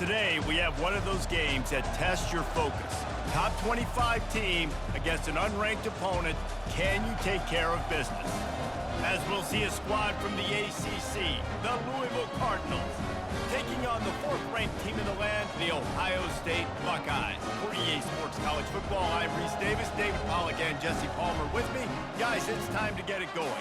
Today, we have one of those games that tests your focus. Top 25 team against an unranked opponent. Can you take care of business? As we'll see a squad from the ACC, the Louisville Cardinals, taking on the fourth-ranked team in the land, the Ohio State Buckeyes. For EA Sports College Football, I'm Reese Davis, David Pollack, and Jesse Palmer with me. Guys, it's time to get it going.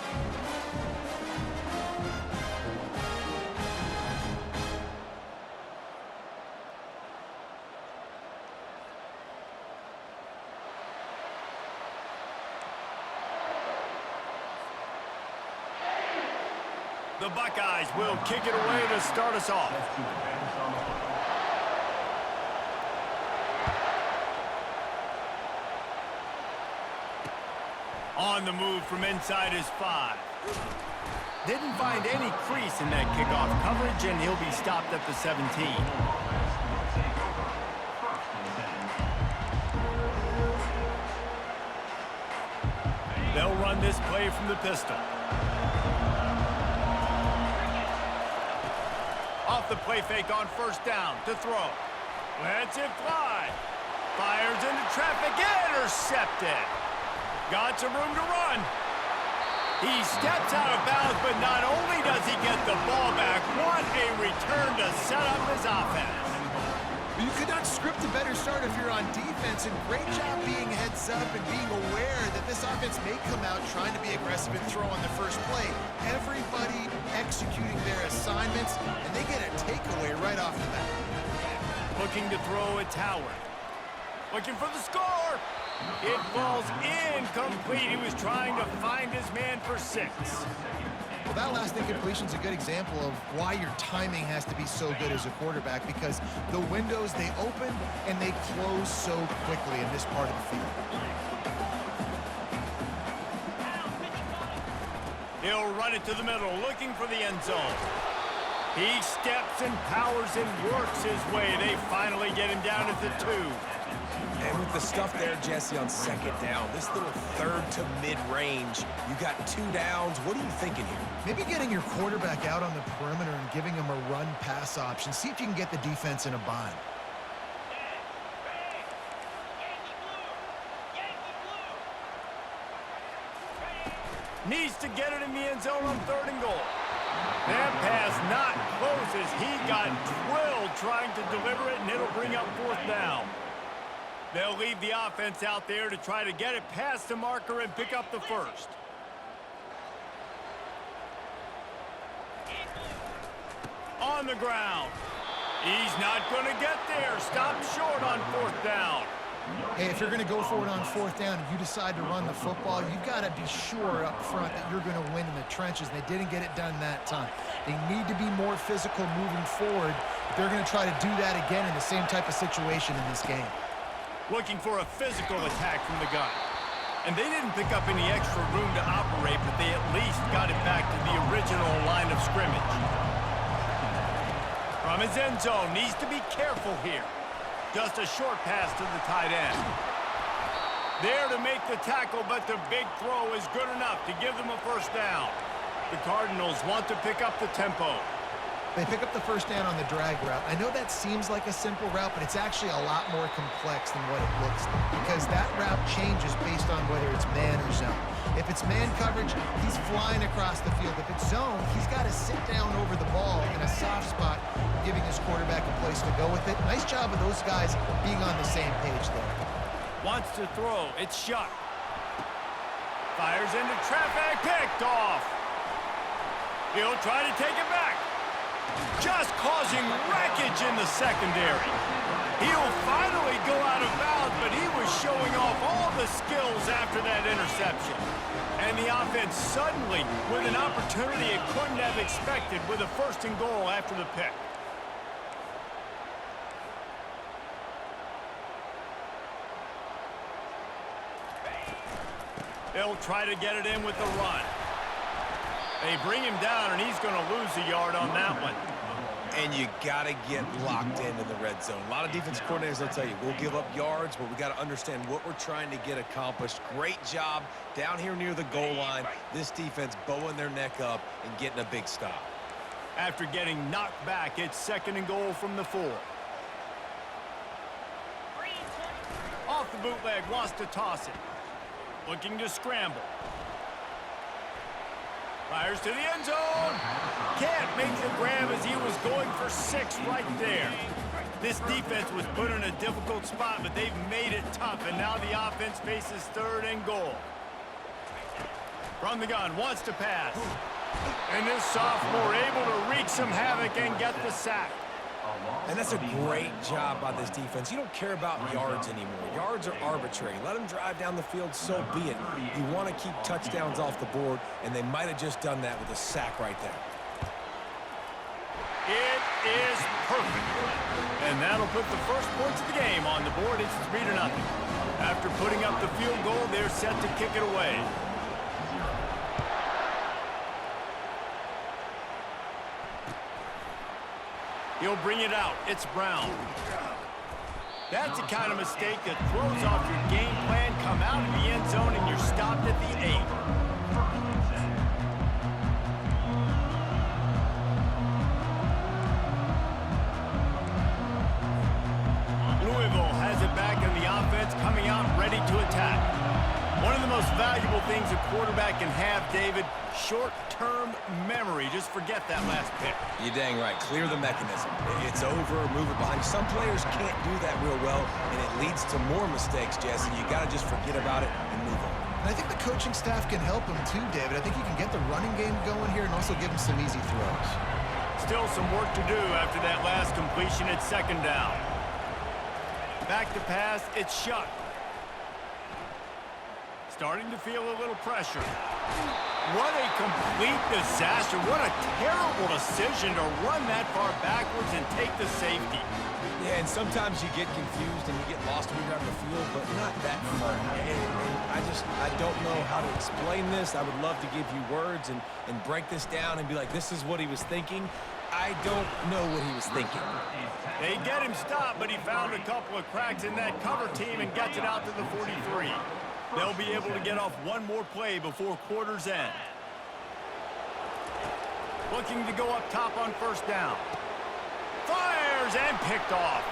The Buckeyes will kick it away to start us off. On the move from inside his 5. Didn't find any crease in that kickoff coverage, and he'll be stopped at the 17. They'll run this play from the pistol. Off the play fake on first down to throw. Lets it fly. Fires into traffic. Intercepted. Got some room to run. He steps out of bounds, but not only does he get the ball back, what a return to set up his offense. You could not script a better start if you're on defense, and great job being heads up and being aware that this offense may come out trying to be aggressive and throw on the first play. Everybody executing their assignments, and they get a takeaway right off the bat. Looking to throw, it's Howard. Looking for the score. It falls incomplete. He was trying to find his man for 6. Well, that last incompletion is a good example of why your timing has to be so good as a quarterback, because the windows, they open and they close so quickly in this part of the field. He'll run it to the middle, looking for the end zone. He steps and powers and works his way. They finally get him down at the 2. And with the stuff there, Jesse, on second down, this little third to mid-range, you got 2 downs. What are you thinking here? Maybe getting your quarterback out on the perimeter and giving him a run-pass option. See if you can get the defense in a bind. Needs to get it in the end zone on 3rd and goal. That pass not close as he got drilled trying to deliver it, and it'll bring up 4th down. They'll leave the offense out there to try to get it past the marker and pick up the 1st. On the ground. He's not going to get there. Stopped short on 4th down. Hey, if you're going to go for it on 4th down and you decide to run the football, you've got to be sure up front that you're going to win in the trenches. They didn't get it done that time. They need to be more physical moving forward. They're going to try to do that again in the same type of situation in this game. Looking for a physical attack from the gun. And they didn't pick up any extra room to operate, but they at least got it back to the original line of scrimmage. From his end zone, needs to be careful here. Just a short pass to the tight end. There to make the tackle, but the big throw is good enough to give them a 1st down. The Cardinals want to pick up the tempo. They pick up the 1st down on the drag route. I know that seems like a simple route, but it's actually a lot more complex than what it looks like, because that route changes based on whether it's man or zone. If it's man coverage, he's flying across the field. If it's zone, he's got to sit down over the ball in a soft spot, giving his quarterback a place to go with it. Nice job of those guys being on the same page there. Wants to throw. It's Shuck. Fires into traffic. Picked off. He'll try to take it back. Just causing wreckage in the secondary. He'll finally go out of bounds, but he was showing off all the skills after that interception. And the offense suddenly with an opportunity it couldn't have expected with a 1st and goal after the pick. They'll try to get it in with the run. They bring him down, and he's going to lose a yard on that one. And you got to get locked in the red zone. A lot of defense coordinators, they'll tell you, we'll give up yards, but we got to understand what we're trying to get accomplished. Great job down here near the goal line. This defense bowing their neck up and getting a big stop. After getting knocked back, it's 2nd and goal from the 4. off the bootleg, wants to toss it. Looking to scramble. Fires to the end zone. Can't make the grab as he was going for 6 right there. This defense was put in a difficult spot, but they've made it tough, and now the offense faces 3rd and goal. From the gun, wants to pass. And this sophomore able to wreak some havoc and get the sack. And that's a great job by this defense. You don't care about yards anymore. Yards are arbitrary. Let them drive down the field, so be it. You want to keep touchdowns off the board, and they might have just done that with a sack right there. It is perfect. And that'll put the first points of the game on the board. It's 3-0. After putting up the field goal, they're set to kick it away. He'll bring it out. It's Brown. That's the kind of mistake that throws off your game plan. Come out of the end zone and you're stopped at the 8. Louisville has it back in the offense, coming out ready to attack. One of the most valuable things a quarterback can have, David, short-term memory. Just forget that last pick. You're dang right. Clear the mechanism. It's over, move it behind. Some players can't do that real well, and it leads to more mistakes, Jesse. You got to just forget about it and move on. And I think the coaching staff can help him too, David. I think you can get the running game going here and also give him some easy throws. Still some work to do after that last completion at 2nd down. Back to pass, it's Shuck. Starting to feel a little pressure. What a complete disaster. What a terrible decision to run that far backwards and take the safety. Yeah, and sometimes you get confused and you get lost when you're on the field, but not that far. And I don't know how to explain this. I would love to give you words and break this down and be like, this is what he was thinking. I don't know what he was thinking. They get him stopped, but he found a couple of cracks in that cover team and gets it out to the 43. They'll be able to get off one more play before quarter's end. Looking to go up top on 1st down. Fires and picked off.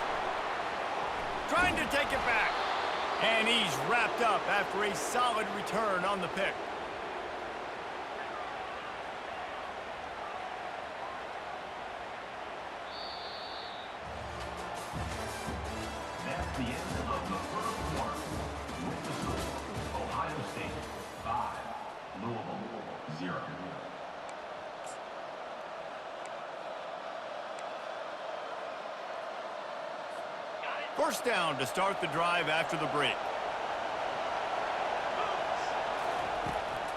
Trying to take it back. And he's wrapped up after a solid return on the pick. That's the end of the first quarter. With the score, Ohio State 5, Louisville 0. First down to start the drive after the break.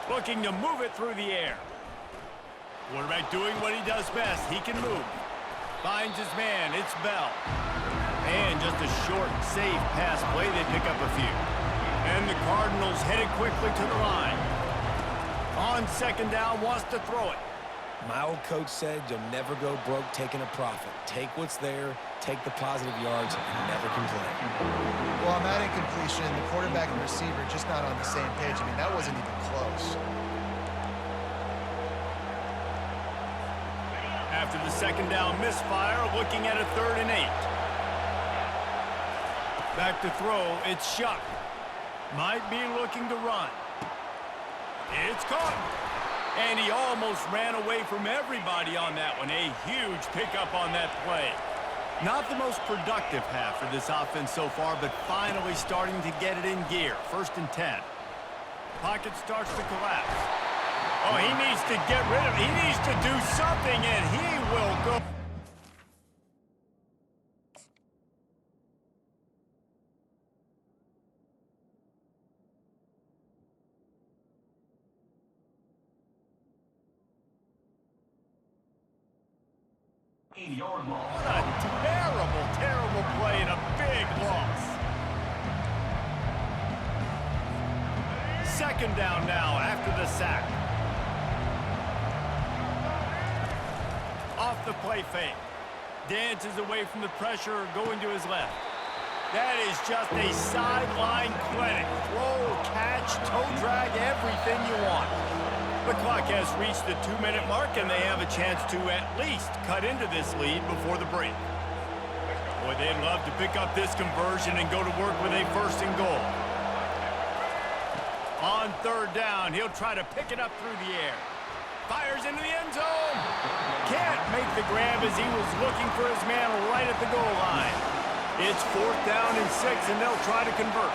Looking to move it through the air. Quarterback doing what he does best. He can move. Finds his man. It's Bell. And just a short, safe pass play. They pick up a few. And the Cardinals headed quickly to the line. On 2nd down, wants to throw it. My old coach said you'll never go broke taking a profit. Take what's there, take the positive yards, and never complain. Well, on that incompletion, the quarterback and receiver just not on the same page. I mean, that wasn't even close. After the 2nd down misfire, looking at a 3rd and 8. Back to throw, it's Shuck. Might be looking to run. It's caught. And he almost ran away from everybody on that one. A huge pickup on that play. Not the most productive half for this offense so far, but finally starting to get it in gear. 1st and 10. Pocket starts to collapse. Oh, he needs to get rid of it. He needs to do something, and he will go. Yard loss. What a terrible, terrible play and a big loss. 2nd down now after the sack. Off the play fake. Dances away from the pressure, going to his left. That is just a sideline clinic. Throw, catch, toe drag, everything you want. The clock has reached the 2-minute mark, and they have a chance to at least cut into this lead before the break. Boy, they'd love to pick up this conversion and go to work with a first and goal. On third down, he'll try to pick it up through the air. Fires into the end zone. Can't make the grab as he was looking for his man right at the goal line. It's 4th down and 6, and they'll try to convert.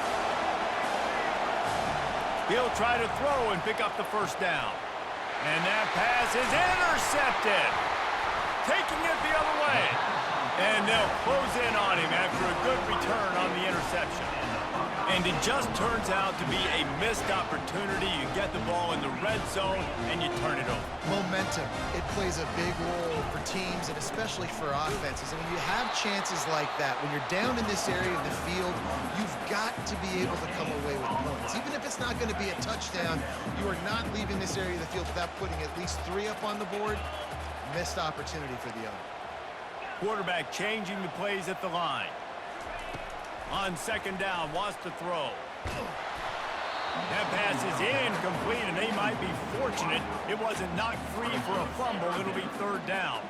He'll try to throw and pick up the first down. And that pass is intercepted. Taking it the other way. And they'll close in on him after a good return on the interception. And it just turns out to be a missed opportunity. You get the ball in the red zone, and you turn it over. Momentum. It plays a big role for teams and especially for offenses. And when you have chances like that, when you're down in this area of the field, you've got to be able to come away with points. Even if it's not going to be a touchdown, you are not leaving this area of the field without putting at least 3 up on the board. Missed opportunity for the other. Quarterback changing the plays at the line. On second down, wants to throw. That pass is incomplete, and they might be fortunate it wasn't knocked free for a fumble. It'll be 3rd down.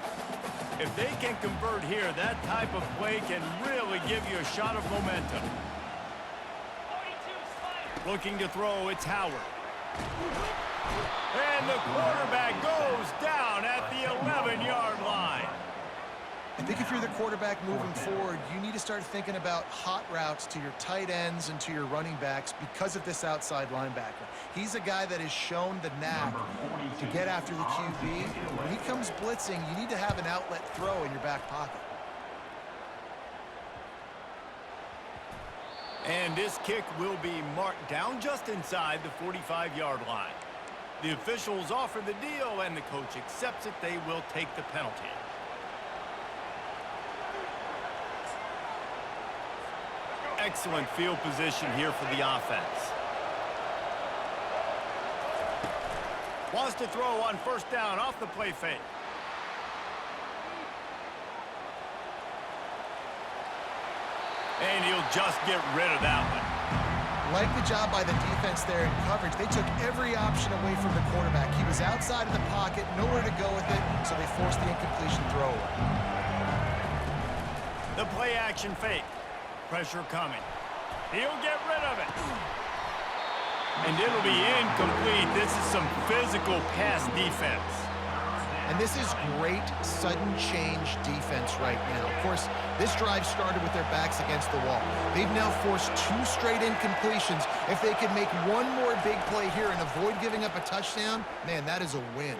If they can convert here, that type of play can really give you a shot of momentum. Looking to throw, it's Howard. And the quarterback goes down at the 11-yard line. I think if you're the quarterback moving forward, you need to start thinking about hot routes to your tight ends and to your running backs because of this outside linebacker. He's a guy that has shown the knack to get after the QB. When he comes blitzing, you need to have an outlet throw in your back pocket. And this kick will be marked down just inside the 45-yard line. The officials offer the deal, and the coach accepts it. They will take the penalty. Excellent field position here for the offense. Wants to throw on first down off the play fake. And he'll just get rid of that one. Like the job by the defense there in coverage. They took every option away from the quarterback. He was outside of the pocket, nowhere to go with it, so they forced the incompletion throw away. The play action fake. Pressure coming. He'll get rid of it. And it'll be incomplete. This is some physical pass defense. And this is great sudden change defense right now. Of course, this drive started with their backs against the wall. They've now forced 2 straight incompletions. If they can make one more big play here and avoid giving up a touchdown, man, that is a win.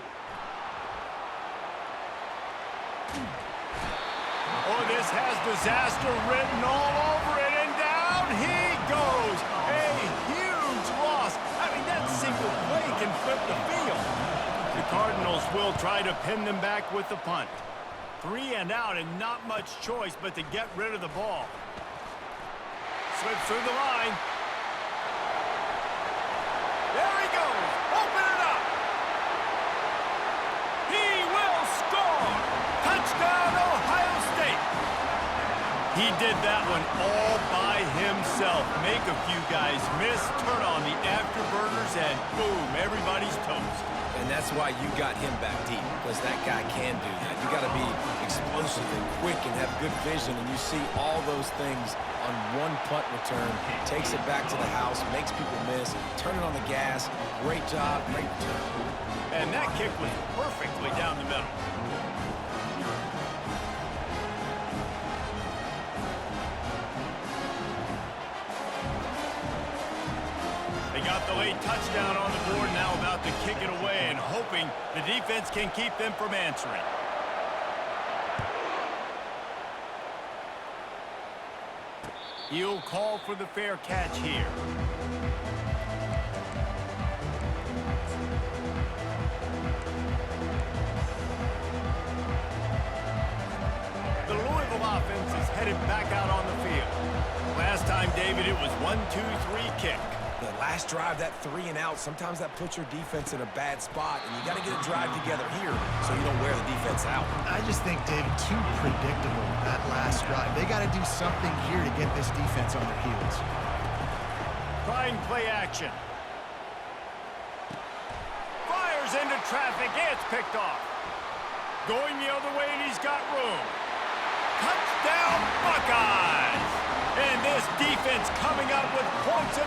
Oh, this has disaster written all over it, and down he goes. A huge loss. I mean, that single play can flip the field. The Cardinals will try to pin them back with the punt. 3 and out, and not much choice but to get rid of the ball. Slips through the line. There he goes. Open it up. He will score. Touchdown, Ohio State. He did that one all by himself. Make a few guys miss, turn on the afterburners, and boom, everybody's toast. And that's why you got him back deep, because that guy can do that. You got to be explosive and quick and have good vision, and you see all those things on one punt return. Takes it back to the house, makes people miss, turn it on the gas. Great job, great return. And that kick was perfectly down the middle. They got the late touchdown on the board, now about to kick it away and hoping the defense can keep them from answering. He'll call for the fair catch here. The Louisville offense is headed back out on the field. Last time, David, it was 1-2-3 kick. The last drive, that 3 and out, sometimes that puts your defense in a bad spot, and you got to get a drive together here so you don't wear the defense out. I just think, David, too predictable, that last drive. They got to do something here to get this defense on their heels. Trying play action. Fires into traffic. It's picked off. Going the other way, and he's got room. Touchdown, Buckeyes! defense coming up with points of